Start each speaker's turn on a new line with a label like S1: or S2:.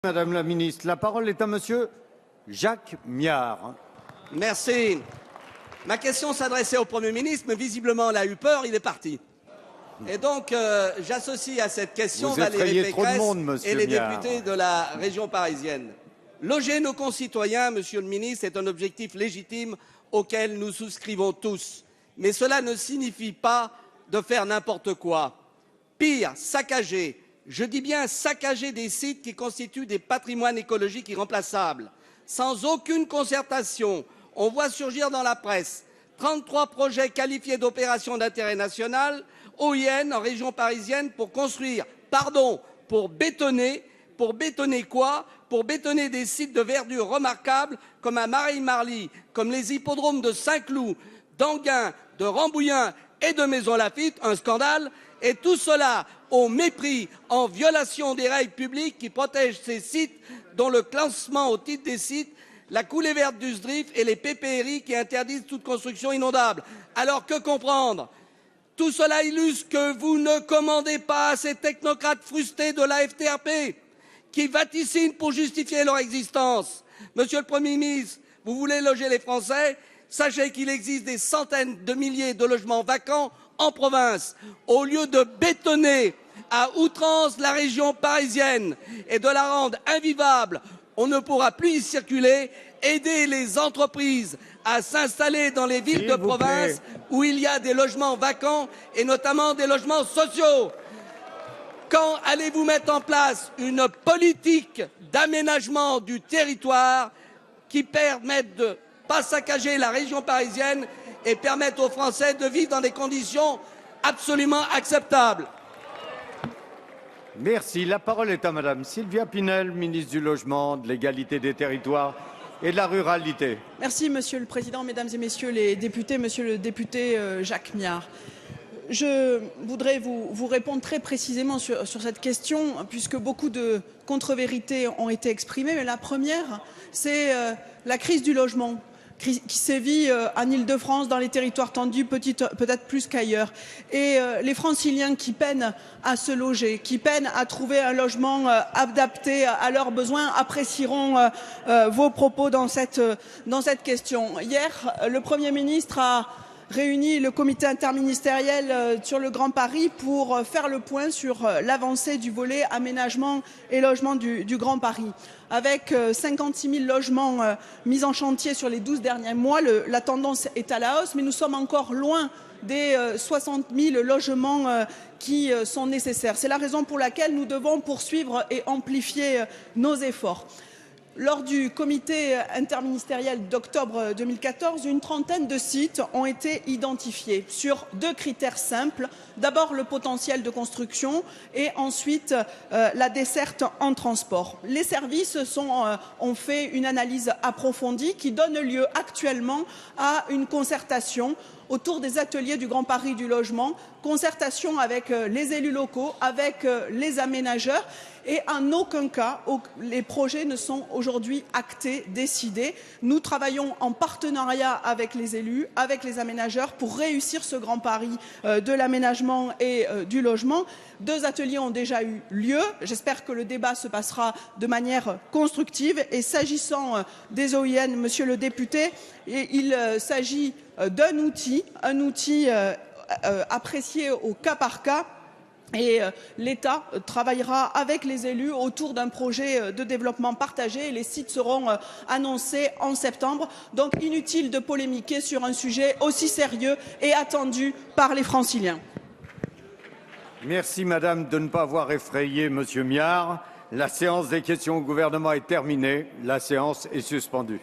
S1: Madame la ministre, la parole est à monsieur Jacques Miard.
S2: Merci. Ma question s'adressait au Premier ministre, mais visiblement, il a eu peur, il est parti. Et donc, j'associe à cette question Valérie Pécresse et les députés de la région parisienne. Loger nos concitoyens, monsieur le ministre, est un objectif légitime auquel nous souscrivons tous. Mais cela ne signifie pas de faire n'importe quoi. Pire, saccager. Je dis bien saccager des sites qui constituent des patrimoines écologiques irremplaçables. Sans aucune concertation, on voit surgir dans la presse 33 projets qualifiés d'opérations d'intérêt national, OIN, en région parisienne, pour construire, pour bétonner. Pour bétonner quoi? Pour bétonner des sites de verdure remarquables comme à Marly, comme les hippodromes de Saint-Cloud, d'Enghien, de Rambouillet et de Maisons-Laffitte, un scandale, et tout cela au mépris, en violation des règles publiques qui protègent ces sites, dont le classement au titre des sites, la coulée verte du SDRIF et les PPRI qui interdisent toute construction inondable. Alors que comprendre? Tout cela illustre que vous ne commandez pas à ces technocrates frustrés de la FTRP qui vaticinent pour justifier leur existence. Monsieur le Premier ministre, vous voulez loger les Français? Sachez qu'il existe des centaines de milliers de logements vacants en province. Au lieu de bétonner à outrance la région parisienne et de la rendre invivable, on ne pourra plus y circuler. Aider les entreprises à s'installer dans les villes de province où il y a des logements vacants et notamment des logements sociaux. Quand allez-vous mettre en place une politique d'aménagement du territoire qui permette de ne pas saccager la région parisienne et permettre aux Français de vivre dans des conditions absolument acceptables?
S1: Merci. La parole est à madame Sylvia Pinel, ministre du Logement, de l'Égalité des Territoires et de la Ruralité.
S3: Merci, Monsieur le Président, Mesdames et Messieurs les députés, Monsieur le député Jacques Miard. Je voudrais vous répondre très précisément sur cette question, puisque beaucoup de contre-vérités ont été exprimées. Mais la première, c'est la crise du logement qui sévit en Île-de-France, dans les territoires tendus, peut-être plus qu'ailleurs. Et les Franciliens qui peinent à se loger, qui peinent à trouver un logement adapté à leurs besoins, apprécieront vos propos dans cette question. Hier, le Premier ministre a réuni le comité interministériel sur le Grand Paris pour faire le point sur l'avancée du volet aménagement et logement du Grand Paris. Avec 56 000 logements mis en chantier sur les 12 derniers mois, la tendance est à la hausse, mais nous sommes encore loin des 60 000 logements qui sont nécessaires. C'est la raison pour laquelle nous devons poursuivre et amplifier nos efforts. Lors du comité interministériel d'octobre 2014, une trentaine de sites ont été identifiés sur deux critères simples. D'abord, le potentiel de construction et ensuite la desserte en transport. Les services ont fait une analyse approfondie qui donne lieu actuellement à une concertation autour des ateliers du Grand Paris du logement, concertation avec les élus locaux, avec les aménageurs, et en aucun cas les projets ne sont aujourd'hui actés, décidés. Nous travaillons en partenariat avec les élus, avec les aménageurs pour réussir ce Grand Paris de l'aménagement et du logement. 2 ateliers ont déjà eu lieu. J'espère que le débat se passera de manière constructive. Et s'agissant des OIN, monsieur le député, il s'agit d'un outil, apprécié au cas par cas. Et l'État travaillera avec les élus autour d'un projet de développement partagé. Les sites seront annoncés en septembre. Donc inutile de polémiquer sur un sujet aussi sérieux et attendu par les Franciliens.
S1: Merci madame de ne pas avoir effrayé monsieur Miard. La séance des questions au gouvernement est terminée. La séance est suspendue.